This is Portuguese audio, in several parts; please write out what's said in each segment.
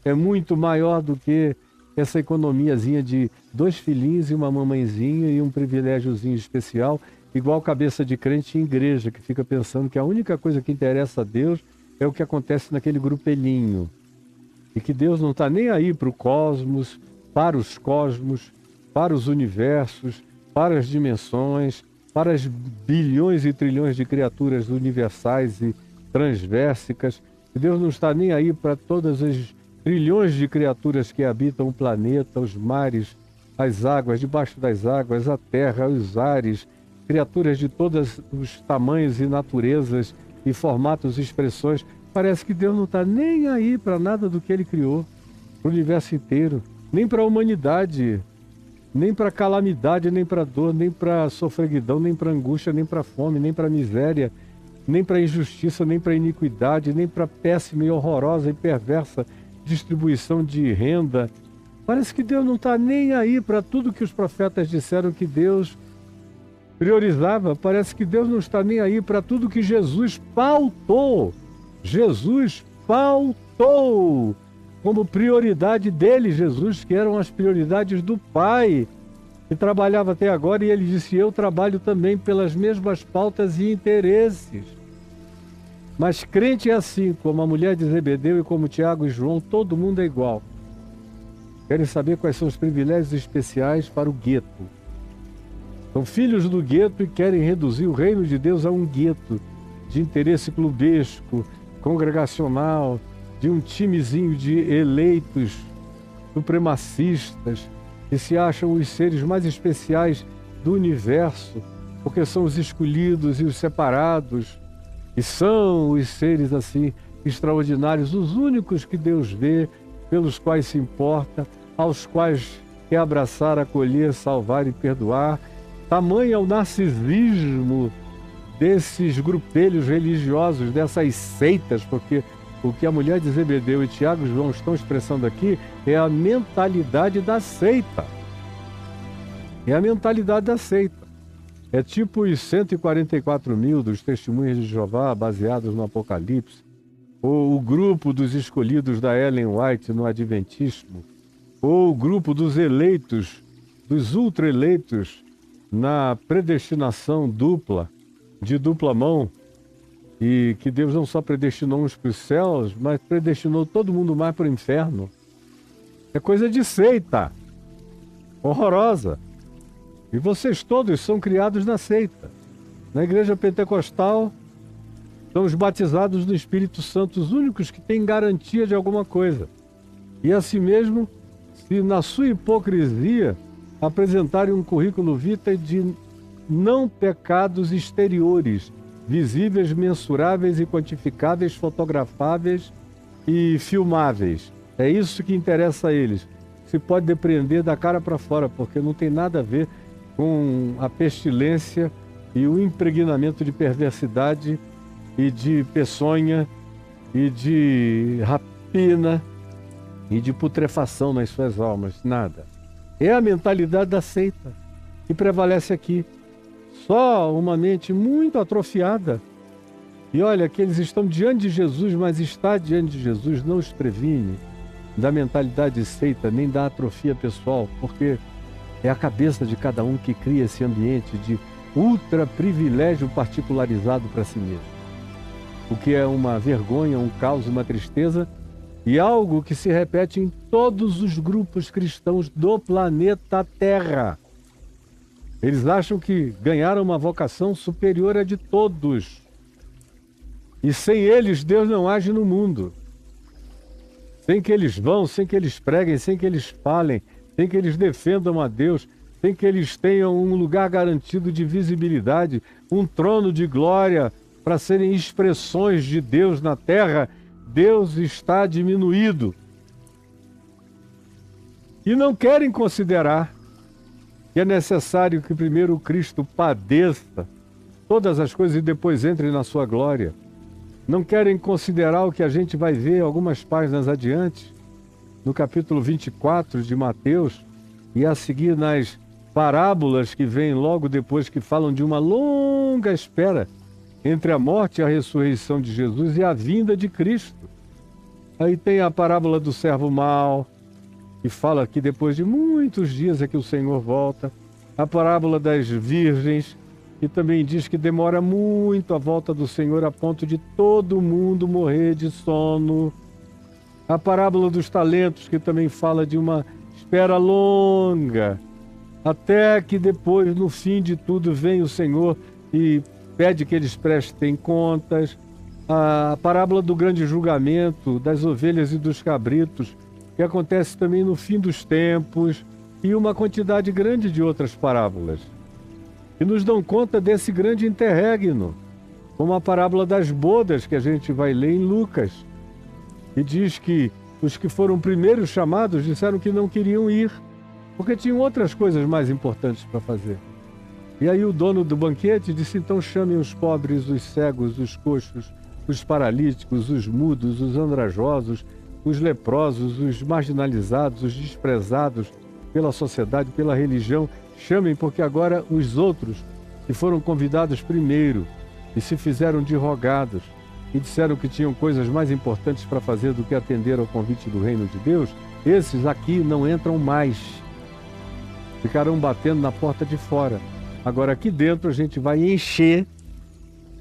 é muito maior do que essa economiazinha de 2 filhinhos e uma mamãezinha e um privilégiozinho especial, igual cabeça de crente em igreja, que fica pensando que a única coisa que interessa a Deus é o que acontece naquele grupelinho. E que Deus não está nem aí para o cosmos, para os universos, para as dimensões, para as bilhões e trilhões de criaturas universais e transversicas. Deus não está nem aí para todas as trilhões de criaturas que habitam o planeta, os mares, as águas, debaixo das águas, a terra, os ares, criaturas de todos os tamanhos e naturezas e formatos e expressões. Parece que Deus não está nem aí para nada do que Ele criou, para o universo inteiro, nem para a humanidade, nem para calamidade, nem para dor, nem para sofreguidão, nem para angústia, nem para fome, nem para miséria, nem para injustiça, nem para iniquidade, nem para péssima e horrorosa e perversa distribuição de renda. Parece que Deus não está nem aí para tudo que os profetas disseram que Deus priorizava. Parece que Deus não está nem aí para tudo que Jesus pautou. Jesus pautou como prioridade dele, Jesus, que eram as prioridades do Pai, que trabalhava até agora, e ele disse: eu trabalho também pelas mesmas pautas e interesses. Mas crente é assim, como a mulher de Zebedeu e como Tiago e João, todo mundo é igual. Querem saber quais são os privilégios especiais para o gueto. São filhos do gueto e querem reduzir o reino de Deus a um gueto de interesse clubesco, congregacional, de um timezinho de eleitos supremacistas que se acham os seres mais especiais do universo, porque são os escolhidos e os separados, e são os seres assim extraordinários, os únicos que Deus vê, pelos quais se importa, aos quais quer abraçar, acolher, salvar e perdoar. Tamanho é o narcisismo desses grupelhos religiosos, dessas seitas, porque o que a mulher de Zebedeu e Tiago e João estão expressando aqui é a mentalidade da seita. É a mentalidade da seita. É tipo os 144 mil dos testemunhas de Jeová baseados no Apocalipse, ou o grupo dos escolhidos da Ellen White no Adventismo, ou o grupo dos eleitos, dos ultra-eleitos na predestinação dupla, de dupla mão, e que Deus não só predestinou uns para os céus, mas predestinou todo mundo mais para o inferno. É coisa de seita, horrorosa. E vocês todos são criados na seita. Na igreja pentecostal, são os batizados no Espírito Santo, os únicos que têm garantia de alguma coisa. E assim mesmo, se na sua hipocrisia apresentarem um currículo vitae de não pecados exteriores, visíveis, mensuráveis e quantificáveis, fotografáveis e filmáveis. É isso que interessa a eles. Se pode depreender da cara para fora, porque não tem nada a ver com a pestilência e o impregnamento de perversidade e de peçonha e de rapina e de putrefação nas suas almas. Nada. É a mentalidade da seita que prevalece aqui. Só uma mente muito atrofiada. E olha que eles estão diante de Jesus, mas estar diante de Jesus não os previne da mentalidade seita, nem da atrofia pessoal, porque é a cabeça de cada um que cria esse ambiente de ultra privilégio particularizado para si mesmo. O que é uma vergonha, um caos, uma tristeza e algo que se repete em todos os grupos cristãos do planeta Terra. Eles acham que ganharam uma vocação superior à de todos. E sem eles, Deus não age no mundo. Sem que eles vão, sem que eles preguem, sem que eles falem, sem que eles defendam a Deus, sem que eles tenham um lugar garantido de visibilidade, um trono de glória para serem expressões de Deus na terra, Deus está diminuído. E não querem considerar que é necessário que primeiro o Cristo padeça todas as coisas e depois entre na sua glória. Não querem considerar o que a gente vai ver algumas páginas adiante, no capítulo 24 de Mateus, e a seguir nas parábolas que vêm logo depois, que falam de uma longa espera entre a morte e a ressurreição de Jesus e a vinda de Cristo. Aí tem a parábola do servo mau, que fala que depois de muitos dias é que o Senhor volta. A parábola das virgens, que também diz que demora muito a volta do Senhor a ponto de todo mundo morrer de sono. A parábola dos talentos, que também fala de uma espera longa, até que depois, no fim de tudo, vem o Senhor e pede que eles prestem contas. A parábola do grande julgamento, das ovelhas e dos cabritos, que acontece também no fim dos tempos, e uma quantidade grande de outras parábolas, que nos dão conta desse grande interregno, como a parábola das bodas, que a gente vai ler em Lucas, que diz que os que foram primeiros chamados disseram que não queriam ir, porque tinham outras coisas mais importantes para fazer. E aí o dono do banquete disse: então chamem os pobres, os cegos, os coxos, os paralíticos, os mudos, os andrajosos, os leprosos, os marginalizados, os desprezados pela sociedade, pela religião. Chamem, porque agora os outros, que foram convidados primeiro e se fizeram de rogados e disseram que tinham coisas mais importantes para fazer do que atender ao convite do reino de Deus, esses aqui não entram mais. Ficarão batendo na porta de fora. Agora aqui dentro a gente vai encher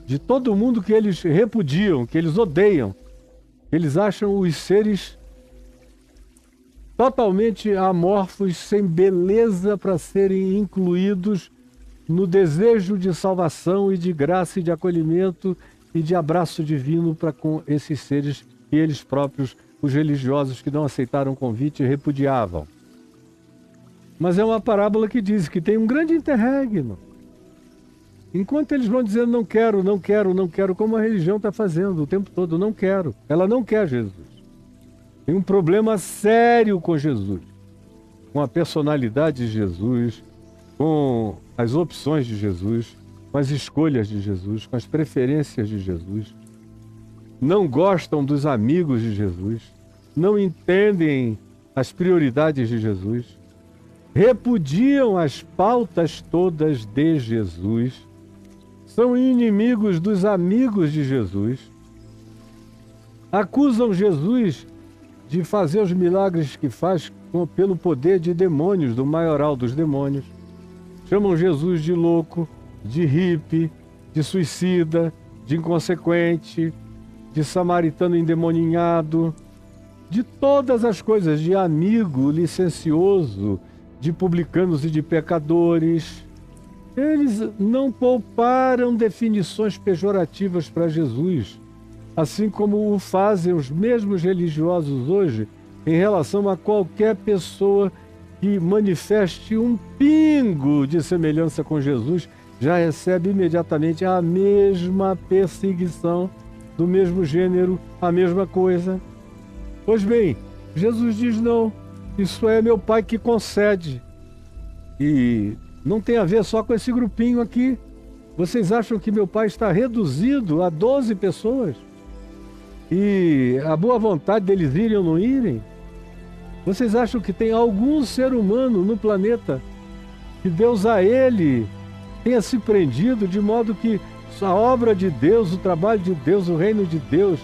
de todo mundo que eles repudiam, que eles odeiam. Eles acham os seres totalmente amorfos, sem beleza para serem incluídos no desejo de salvação e de graça e de acolhimento e de abraço divino para com esses seres que eles próprios, os religiosos que não aceitaram o convite, repudiavam. Mas é uma parábola que diz que tem um grande interregno. Enquanto eles vão dizendo não quero, não quero, não quero, como a religião está fazendo o tempo todo, não quero. Ela não quer Jesus. Tem um problema sério com Jesus, com a personalidade de Jesus, com as opções de Jesus, com as escolhas de Jesus, com as preferências de Jesus. Não gostam dos amigos de Jesus, não entendem as prioridades de Jesus, repudiam as pautas todas de Jesus, são inimigos dos amigos de Jesus, acusam Jesus de fazer os milagres que faz pelo poder de demônios, do maioral dos demônios. Chamam Jesus de louco, de hippie, de suicida, de inconsequente, de samaritano endemoninhado, de todas as coisas, de amigo licencioso, de publicanos e de pecadores. Eles não pouparam definições pejorativas para Jesus, assim como o fazem os mesmos religiosos hoje em relação a qualquer pessoa que manifeste um pingo de semelhança com Jesus, já recebe imediatamente a mesma perseguição, do mesmo gênero, a mesma coisa. Pois bem, Jesus diz não, isso é meu Pai que concede. E não tem a ver só com esse grupinho aqui. Vocês acham que meu Pai está reduzido a 12 pessoas? E a boa vontade deles irem ou não irem? Vocês acham que tem algum ser humano no planeta que Deus a ele tenha se prendido de modo que a obra de Deus, o trabalho de Deus, o reino de Deus,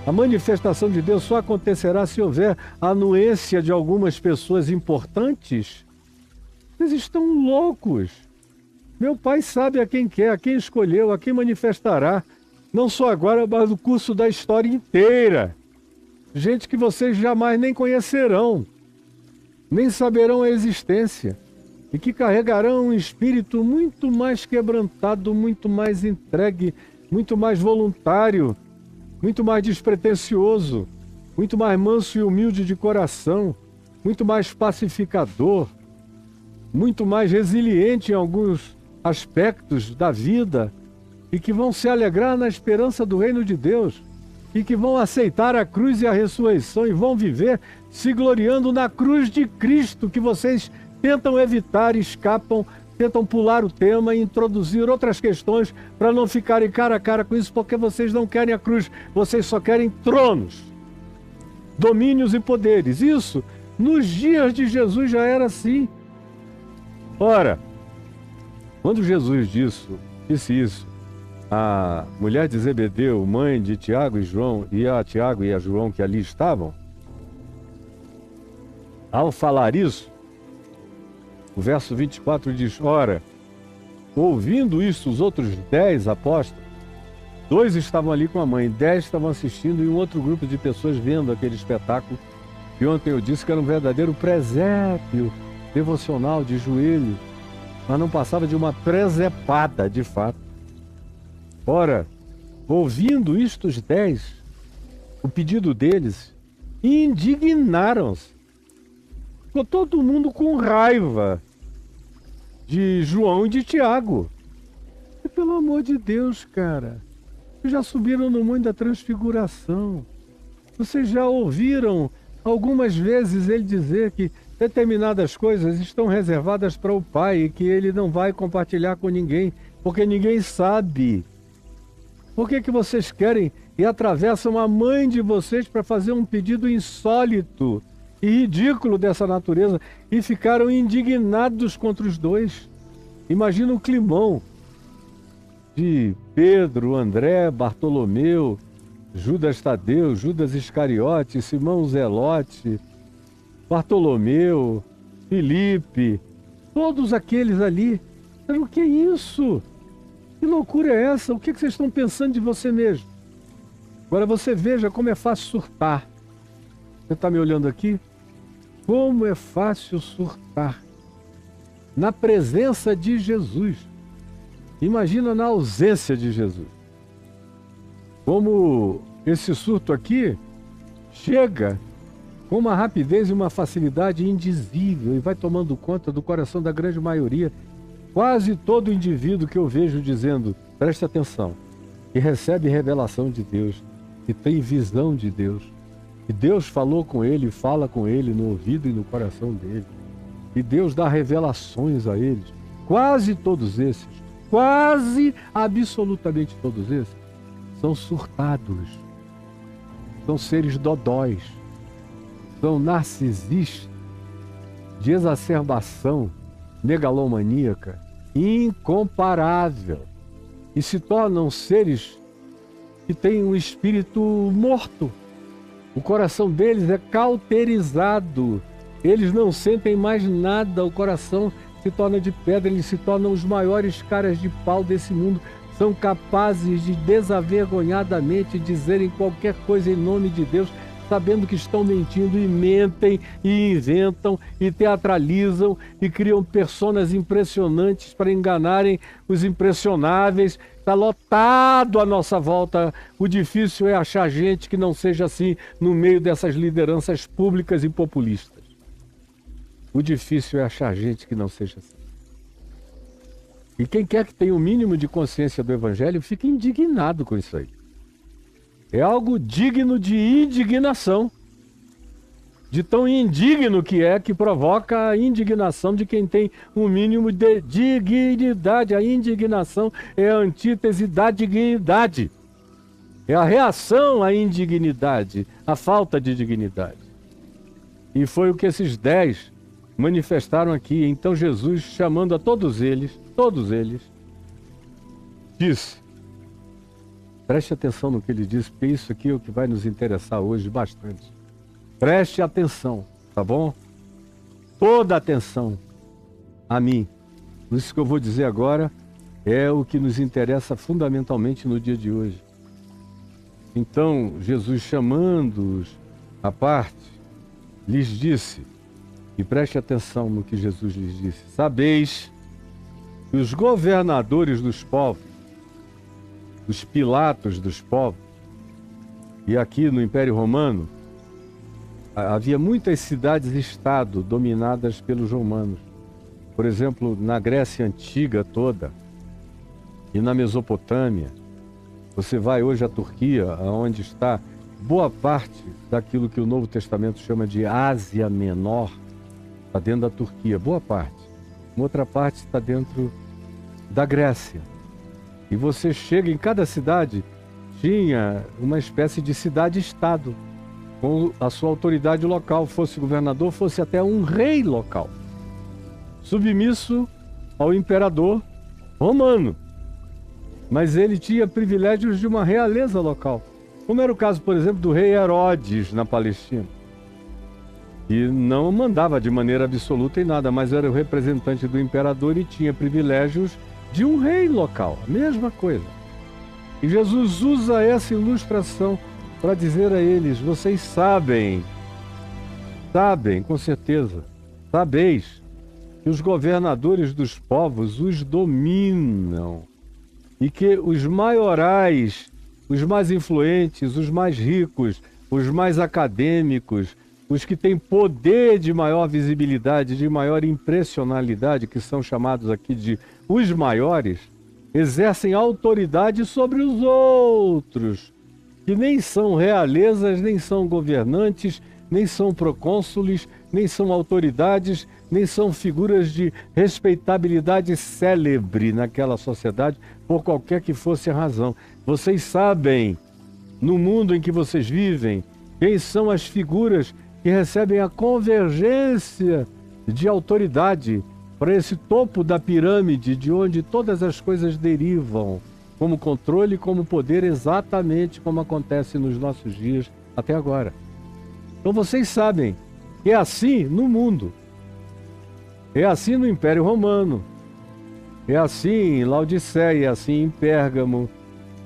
a manifestação de Deus só acontecerá se houver a anuência de algumas pessoas importantes? Vocês estão loucos. Meu Pai sabe a quem quer, a quem escolheu, a quem manifestará. Não só agora, mas no curso da história inteira. Gente que vocês jamais nem conhecerão, nem saberão a existência, e que carregarão um espírito muito mais quebrantado, muito mais entregue, muito mais voluntário, muito mais despretensioso, muito mais manso e humilde de coração, muito mais pacificador, muito mais resiliente em alguns aspectos da vida, e que vão se alegrar na esperança do reino de Deus, e que vão aceitar a cruz e a ressurreição e vão viver se gloriando na cruz de Cristo, que vocês tentam evitar, escapam, tentam pular o tema e introduzir outras questões para não ficarem cara a cara com isso, porque vocês não querem a cruz, vocês só querem tronos, domínios e poderes. Isso, nos dias de Jesus já era assim. Ora, quando Jesus disse isso, a mulher de Zebedeu, mãe de Tiago e João, e a Tiago e a João que ali estavam, ao falar isso, o verso 24 diz: ora, ouvindo isso, os outros 10 apóstolos, 2 estavam ali com a mãe, 10 estavam assistindo e um outro grupo de pessoas vendo aquele espetáculo. E ontem eu disse que era um verdadeiro presépio devocional de joelho, mas não passava de uma presepada, de fato. Ora, ouvindo isto os 10, o pedido deles, indignaram-se. Ficou todo mundo com raiva de João e de Tiago. E pelo amor de Deus, cara, vocês já subiram no Monte da Transfiguração. Vocês já ouviram algumas vezes ele dizer que determinadas coisas estão reservadas para o Pai e que ele não vai compartilhar com ninguém, porque ninguém sabe. Por que vocês querem e atravessam a mãe de vocês para fazer um pedido insólito e ridículo dessa natureza e ficaram indignados contra os 2? Imagina o climão de Pedro, André, Bartolomeu, Judas Tadeu, Judas Iscariote, Simão Zelote, Bartolomeu, Filipe, todos aqueles ali. Mas o que é isso? Que loucura é essa? O que vocês estão pensando de você mesmo? Agora você veja como é fácil surtar. Você está me olhando aqui? Como é fácil surtar na presença de Jesus. Imagina na ausência de Jesus. Como esse surto aqui chega com uma rapidez e uma facilidade indizível e vai tomando conta do coração da grande maioria. Quase todo indivíduo que eu vejo dizendo, preste atenção, que recebe revelação de Deus, que tem visão de Deus, que Deus falou com ele, fala com ele no ouvido e no coração dele, e Deus dá revelações a eles. Quase todos esses, quase absolutamente todos esses, são surtados, são seres dodóis, são narcisistas, de exacerbação megalomaníaca incomparável, e se tornam seres que têm um espírito morto. O coração deles é cauterizado, eles não sentem mais nada, o coração se torna de pedra, eles se tornam os maiores caras de pau desse mundo, são capazes de desavergonhadamente dizerem qualquer coisa em nome de Deus, sabendo que estão mentindo, e mentem, e inventam, e teatralizam, e criam personas impressionantes para enganarem os impressionáveis. Está lotado à nossa volta. O difícil é achar gente que não seja assim no meio dessas lideranças públicas e populistas. O difícil é achar gente que não seja assim. E quem quer que tenha o mínimo de consciência do Evangelho fica indignado com isso aí. É algo digno de indignação. De tão indigno que provoca a indignação de quem tem um mínimo de dignidade. A indignação é a antítese da dignidade. É a reação à indignidade, à falta de dignidade. E foi o que esses 10 manifestaram aqui. Então Jesus, chamando a todos eles, disse: preste atenção no que ele diz, porque isso aqui é o que vai nos interessar hoje bastante. Preste atenção, tá bom? Toda atenção a mim. Isso que eu vou dizer agora é o que nos interessa fundamentalmente no dia de hoje. Então, Jesus, chamando-os à parte, lhes disse, e preste atenção no que Jesus lhes disse: sabeis que os governadores dos povos, os Pilatos dos povos, e aqui no Império Romano, havia muitas cidades-estado dominadas pelos romanos. Por exemplo, na Grécia Antiga toda e na Mesopotâmia. Você vai hoje à Turquia, onde está boa parte daquilo que o Novo Testamento chama de Ásia Menor, está dentro da Turquia, boa parte. Uma outra parte está dentro da Grécia. E você chega em cada cidade, tinha uma espécie de cidade-estado, com a sua autoridade local, fosse governador, fosse até um rei local, submisso ao imperador romano. mas ele tinha privilégios de uma realeza local. Como era o caso, por exemplo, do rei Herodes na Palestina. E não mandava de maneira absoluta em nada, mas era o representante do imperador e tinha privilégios de um rei local. A mesma coisa. E Jesus usa essa ilustração para dizer a eles: vocês sabem com certeza, sabeis que os governadores dos povos os dominam e que os maiorais, os mais influentes, os mais ricos, os mais acadêmicos, os que têm poder de maior visibilidade, de maior impressionalidade, que são chamados aqui de os maiores, exercem autoridade sobre os outros, que nem são realezas, nem são governantes, nem são procônsules, nem são autoridades, nem são figuras de respeitabilidade célebre naquela sociedade, por qualquer que fosse a razão. Vocês sabem, no mundo em que vocês vivem, quem são as figuras que recebem a convergência de autoridade para esse topo da pirâmide, de onde todas as coisas derivam, como controle, como poder, exatamente como acontece nos nossos dias até agora. Então vocês sabem que é assim no mundo, é assim no Império Romano, é assim em Laodiceia, é assim em Pérgamo,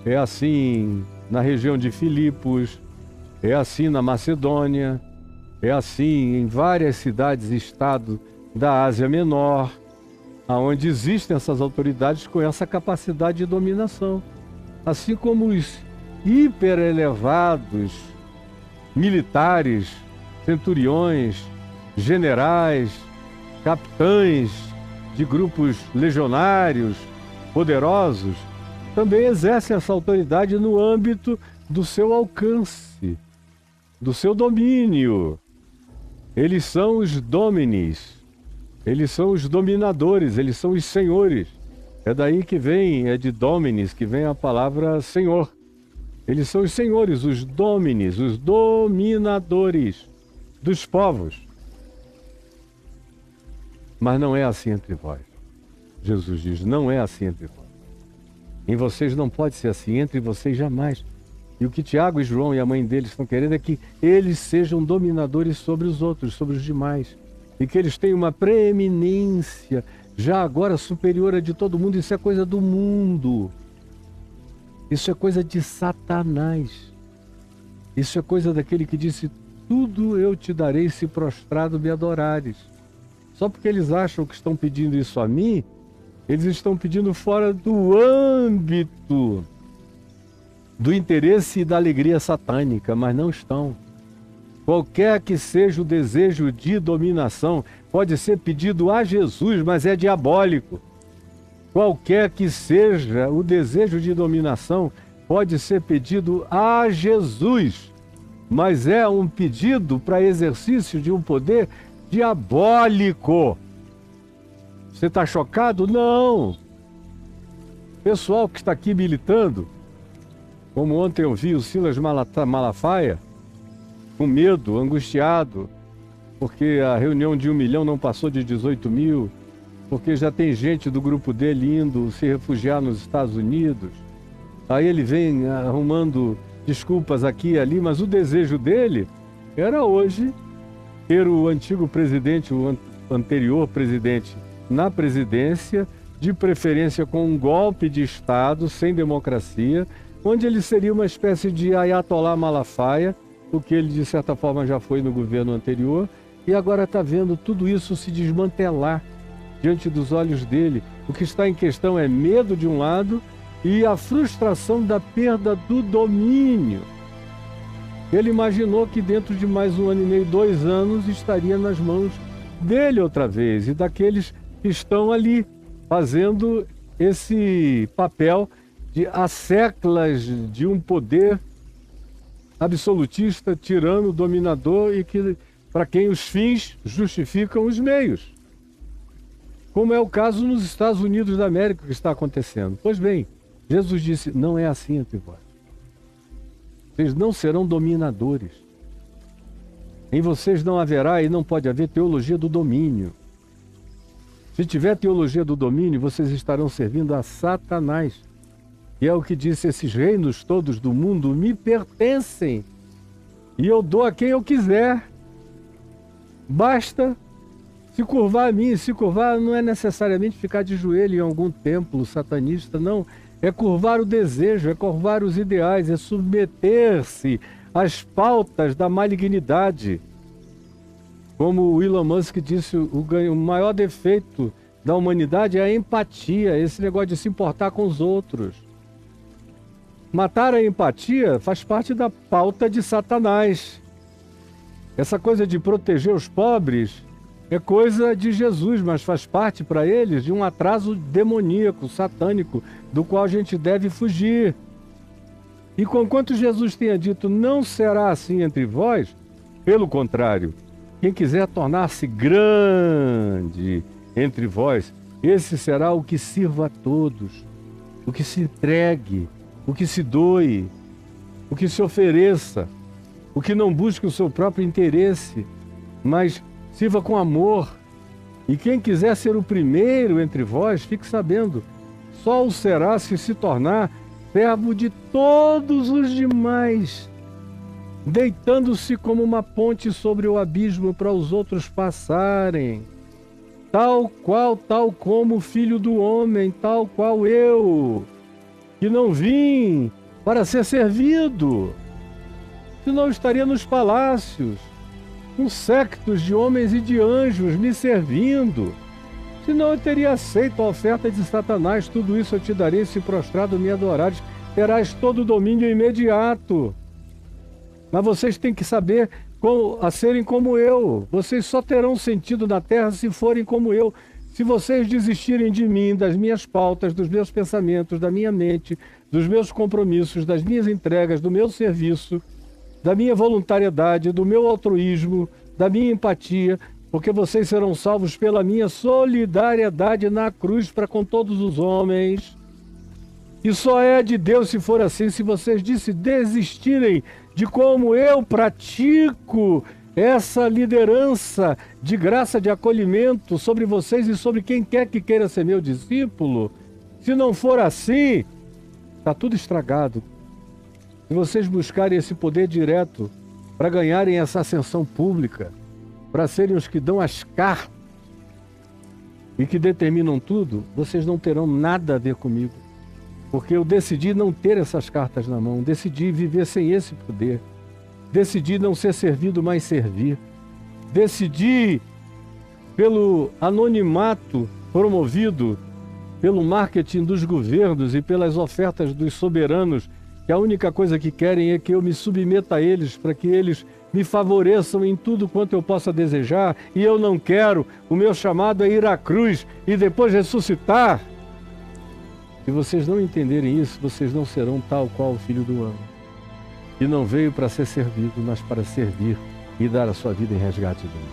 é assim na região de Filipos, é assim na Macedônia, é assim em várias cidades e estados da Ásia Menor, aonde existem essas autoridades com essa capacidade de dominação. Assim como os hiperelevados militares, centuriões, generais, capitães de grupos legionários poderosos, também exercem essa autoridade no âmbito do seu alcance, do seu domínio. Eles são os dominis, eles são os dominadores, eles são os senhores. É daí que vem, é de dominis, que vem a palavra senhor. Eles são os senhores, os dominis, os dominadores dos povos. Mas não é assim entre vós. Jesus diz, não é assim entre vós. Em vocês não pode ser assim, entre vocês jamais. E o que Tiago e João e a mãe deles estão querendo é que eles sejam dominadores sobre os outros, sobre os demais. E que eles tenham uma preeminência, já agora superior a de todo mundo. Isso é coisa do mundo. Isso é coisa de Satanás. Isso é coisa daquele que disse, tudo eu te darei se prostrado me adorares. Só porque eles acham que estão pedindo isso a mim, eles estão pedindo fora do âmbito do interesse e da alegria satânica, mas não estão. Qualquer que seja o desejo de dominação, pode ser pedido a Jesus, mas é diabólico. Qualquer que seja o desejo de dominação, pode ser pedido a Jesus, mas é um pedido para exercício de um poder diabólico. Você está chocado? Não. Pessoal que está aqui militando, como ontem eu vi o Silas Malafaia, com medo, angustiado, porque a reunião de 1 milhão não passou de 18 mil, porque já tem gente do grupo dele indo se refugiar nos Estados Unidos. Aí ele vem arrumando desculpas aqui e ali, mas o desejo dele era hoje ter o antigo presidente, o anterior presidente, na presidência, de preferência com um golpe de Estado, sem democracia, onde ele seria uma espécie de Ayatollah Malafaia, o que ele de certa forma já foi no governo anterior, e agora está vendo tudo isso se desmantelar diante dos olhos dele. O que está em questão é medo de um lado e a frustração da perda do domínio. Ele imaginou que dentro de mais 1 ano e meio, 2 anos, estaria nas mãos dele outra vez e daqueles que estão ali fazendo esse papel de asseclas de um poder absolutista, tirano, dominador e que para quem os fins justificam os meios. Como é o caso nos Estados Unidos da América que está acontecendo. Pois bem, Jesus disse, não é assim entre vós. Vocês não serão dominadores. Em vocês não haverá e não pode haver teologia do domínio. Se tiver teologia do domínio, vocês estarão servindo a Satanás. E é o que disse: esses reinos todos do mundo me pertencem, e eu dou a quem eu quiser. Basta se curvar a mim. Se curvar não é necessariamente ficar de joelho em algum templo satanista, não. É curvar o desejo, é curvar os ideais, é submeter-se às pautas da malignidade. Como o Elon Musk disse, o maior defeito da humanidade é a empatia, esse negócio de se importar com os outros. Matar a empatia faz parte da pauta de Satanás. Essa coisa de proteger os pobres é coisa de Jesus, mas faz parte para eles de um atraso demoníaco, satânico, do qual a gente deve fugir. E conquanto Jesus tenha dito, não será assim entre vós, pelo contrário, quem quiser tornar-se grande entre vós, esse será o que sirva a todos, o que se entregue, o que se doe, o que se ofereça, o que não busque o seu próprio interesse, mas sirva com amor. E quem quiser ser o primeiro entre vós, fique sabendo, só o será se tornar servo de todos os demais, deitando-se como uma ponte sobre o abismo para os outros passarem, tal como o Filho do Homem, tal qual eu, que não vim para ser servido, senão estaria nos palácios, com séquitos de homens e de anjos me servindo. Senão eu teria aceito a oferta de Satanás. Tudo isso eu te darei se prostrado me adorares. Terás todo o domínio imediato. Mas vocês têm que saber a serem como eu. Vocês só terão sentido na terra se forem como eu. Se vocês desistirem de mim, das minhas pautas, dos meus pensamentos, da minha mente, dos meus compromissos, das minhas entregas, do meu serviço, da minha voluntariedade, do meu altruísmo, da minha empatia, porque vocês serão salvos pela minha solidariedade na cruz para com todos os homens. E só é de Deus se for assim. Se vocês desistirem de como eu pratico essa liderança de graça, de acolhimento sobre vocês e sobre quem quer que queira ser meu discípulo, se não for assim, está tudo estragado. Se vocês buscarem esse poder direto para ganharem essa ascensão pública, para serem os que dão as cartas e que determinam tudo, vocês não terão nada a ver comigo. Porque eu decidi não ter essas cartas na mão, decidi viver sem esse poder, decidi não ser servido, mas servir, decidi, pelo anonimato promovido pelo marketing dos governos e pelas ofertas dos soberanos, que a única coisa que querem é que eu me submeta a eles, para que eles me favoreçam em tudo quanto eu possa desejar, e eu não quero. O meu chamado é ir à cruz e depois ressuscitar. Se vocês não entenderem isso, vocês não serão tal qual o Filho do Homem, que não veio para ser servido, mas para servir e dar a sua vida em resgate de mim.